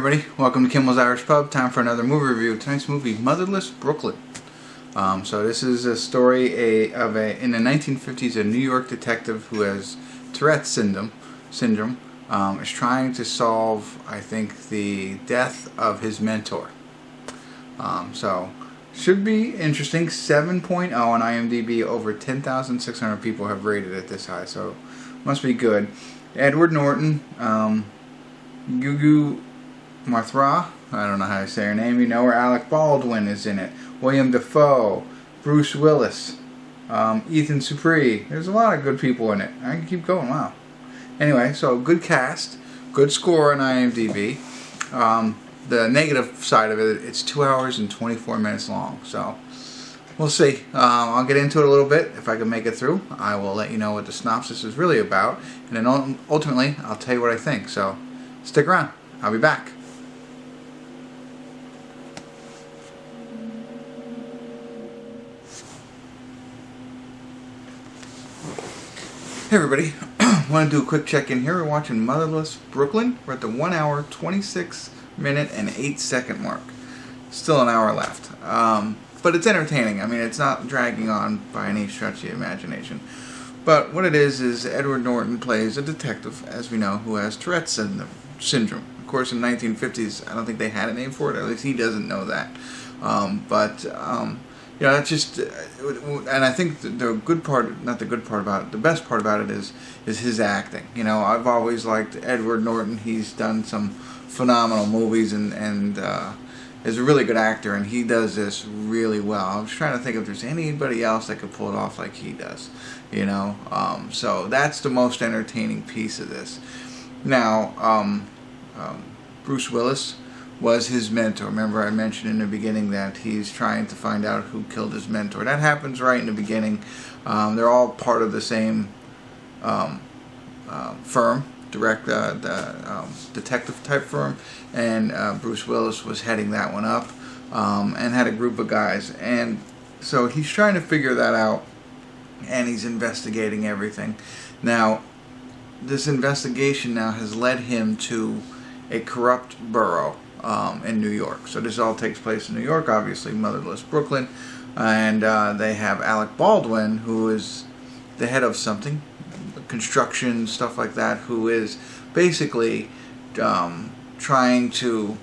everybody, welcome to Kimmel's Irish Pub. Time for another movie review. Tonight's movie, Motherless Brooklyn. So this is a story in the 1950s, a New York detective who has Tourette's syndrome is trying to solve, I think, the death of his mentor. So should be interesting. 7.0 on IMDb. Over 10,600 people have rated it this high, so must be good. Edward Norton, Gugu, Mbatha-Raw, I don't know how to say her name, you know her. Alec Baldwin is in it. William Dafoe, Bruce Willis, Ethan Suplee. There's a lot of good people in it. I can keep going, wow. Anyway, so good cast, good score on IMDb. The negative side of it, it's 2 hours and 24 minutes long, so we'll see. I'll get into it a little bit. If I can make it through, I will let you know what the synopsis is really about, and then ultimately, I'll tell you what I think, so stick around. I'll be back. Hey everybody, I want to do a quick check-in here. We're watching Motherless Brooklyn. We're at the 1 hour, 26 minute, and 8 second mark. Still an hour left. But it's entertaining. I mean, it's not dragging on by any stretch of the imagination. But what it is Edward Norton plays a detective, as we know, who has Tourette's syndrome. Of course, in the 1950s, I don't think they had a name for it. At least he doesn't know that. You know, that's just, and I think the good part, not the good part about it, the best part about it is his acting. You know, I've always liked Edward Norton. He's done some phenomenal movies and is a really good actor, and he does this really well. I was trying to think if there's anybody else that could pull it off like he does, you know. So that's the most entertaining piece of this. Now, Bruce Willis was his mentor. Remember I mentioned in the beginning that he's trying to find out who killed his mentor. That happens right in the beginning. They're all part of the same firm, detective type firm, and Bruce Willis was heading that one up and had a group of guys. And so he's trying to figure that out, and he's investigating everything. Now, this investigation now has led him to a corrupt borough in New York. So this all takes place in New York, obviously, Motherless Brooklyn, and they have Alec Baldwin, who is the head of something, construction, stuff like that, who is basically trying to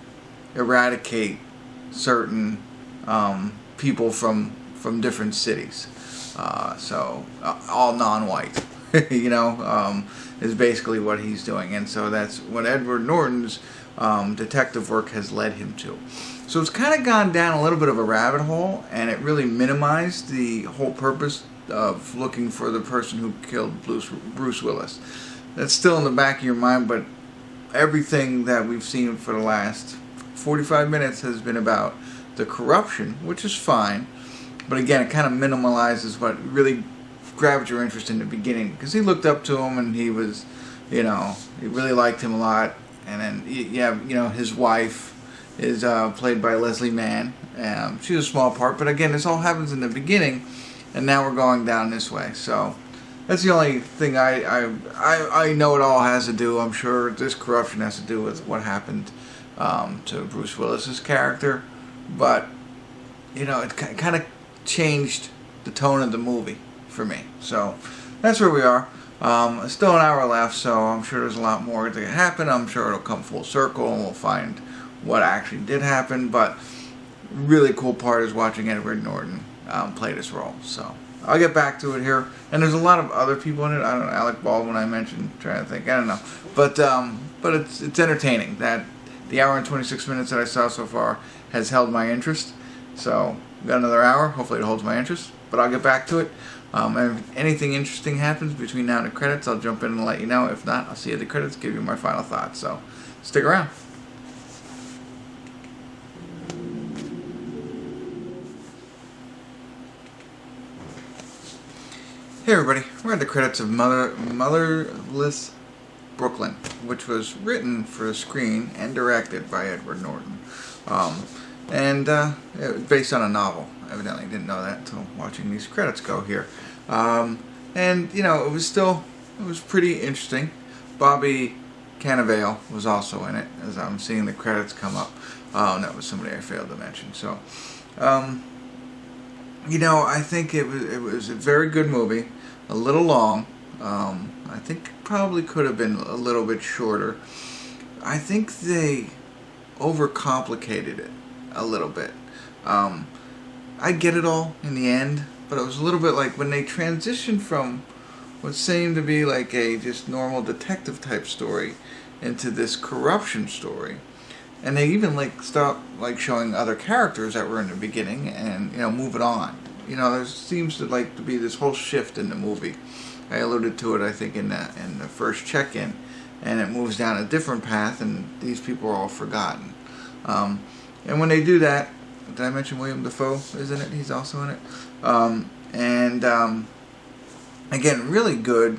eradicate certain people from different cities. So all non-white, you know, is basically what he's doing, and so that's what Edward Norton's detective work has led him to. So it's kind of gone down a little bit of a rabbit hole, and it really minimized the whole purpose of looking for the person who killed Bruce Willis. That's still in the back of your mind, but everything that we've seen for the last 45 minutes has been about the corruption, which is fine, but again, it kind of minimalizes what really grabbed your interest in the beginning, because he looked up to him and he was, you know, he really liked him a lot. And then you have, you know, his wife is played by Leslie Mann. She's a small part, but again, this all happens in the beginning, and now we're going down this way. So that's the only thing I know it all has to do. I'm sure this corruption has to do with what happened to Bruce Willis's character, but you know, it kind of changed the tone of the movie for me. So that's where we are. Still an hour left, so I'm sure there's a lot more to happen. I'm sure it'll come full circle and we'll find what actually did happen, but really cool part is watching Edward Norton play this role. So I'll get back to it here, and there's a lot of other people in it. I don't know, Alec Baldwin I mentioned, trying to think, I don't know, but it's entertaining. That the hour and 26 minutes that I saw so far has held my interest, so we've got another hour. Hopefully it holds my interest, but I'll get back to it. And if anything interesting happens between now and the credits, I'll jump in and let you know. If not, I'll see you at the credits, give you my final thoughts. So stick around. Hey everybody, we're at the credits of Motherless Brooklyn, which was written for the screen and directed by Edward Norton. It was based on a novel. Evidently didn't know that until watching these credits go here. And you know, it was pretty interesting. Bobby Cannavale was also in it, as I'm seeing the credits come up. Oh, and that was somebody I failed to mention. So, you know, I think it was a very good movie. A little long. I think probably could have been a little bit shorter. I think they overcomplicated it a little bit. I get it all in the end, but it was a little bit like when they transitioned from what seemed to be like a just normal detective type story into this corruption story, and they even like stopped like showing other characters that were in the beginning and, you know, move it on. You know, there seems to like to be this whole shift in the movie. I alluded to it, I think, in the first check-in, and it moves down a different path, and these people are all forgotten. And when they do that, did I mention William Dafoe is in it? He's also in it. Again, really good,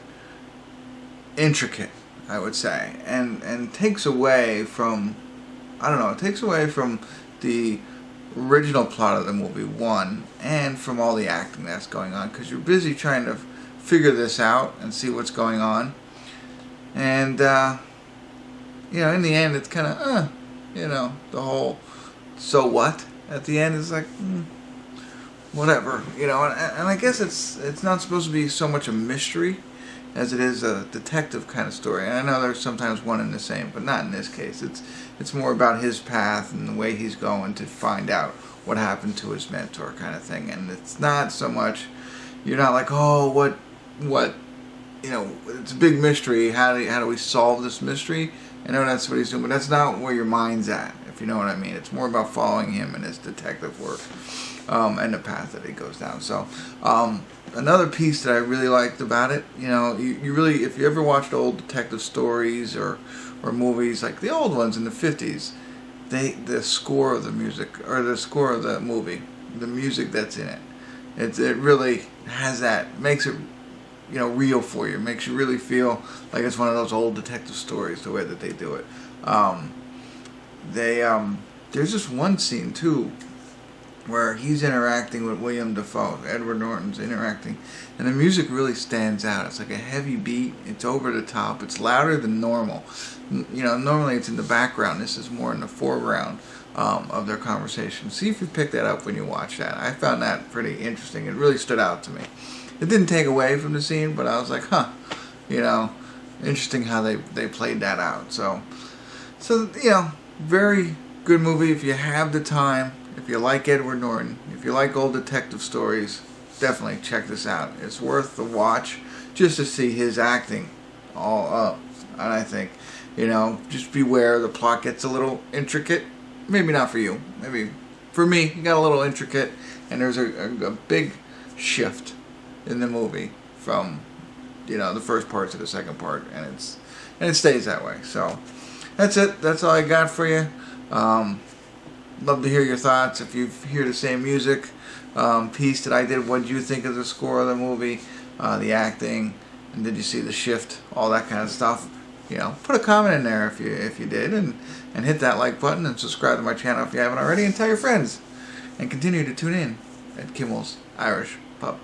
intricate, I would say, and takes away from, I don't know, it takes away from the original plot of the movie, one, and from all the acting that's going on, because you're busy trying to figure this out and see what's going on. And, you know, in the end, it's kind of, you know, the whole so what at the end is like, whatever, you know. And I guess it's not supposed to be so much a mystery as it is a detective kind of story. And I know there's sometimes one and the same, but not in this case. It's more about his path and the way he's going to find out what happened to his mentor kind of thing. And it's not so much, you're not like, oh, what, you know, it's a big mystery. How do we solve this mystery? I know that's what he's doing, but that's not where your mind's at, if you know what I mean. It's more about following him and his detective work, and the path that he goes down. So, another piece that I really liked about it, you know, you really, if you ever watched old detective stories or movies like the old ones in the 50s, the score of the music, or the score of the movie, the music that's in it, it really has that, makes it, you know, real for you. It makes you really feel like it's one of those old detective stories, the way that they do it. There's this one scene too where he's interacting with William Dafoe, Edward Norton's interacting, and the music really stands out. It's like a heavy beat, it's over the top, it's louder than normal. You know, normally it's in the background, this is more in the foreground of their conversation. See if you pick that up when you watch that. I found that pretty interesting. It really stood out to me. It didn't take away from the scene, but I was like, you know, interesting how they played that out. So you know, very good movie if you have the time. If you like Edward Norton, if you like old detective stories, definitely check this out. It's worth the watch just to see his acting all up. And I think, you know, just beware, the plot gets a little intricate. Maybe not for you. Maybe for me, it got a little intricate, and there's a big shift in the movie from, you know, the first part to the second part, and it stays that way. So that's it. That's all I got for you. Love to hear your thoughts. If you hear the same music piece that I did, what did you think of the score of the movie, the acting, and did you see the shift, all that kind of stuff? You know, put a comment in there if you did, and hit that like button and subscribe to my channel if you haven't already, and tell your friends, and continue to tune in at Kimmel's Irish Pub.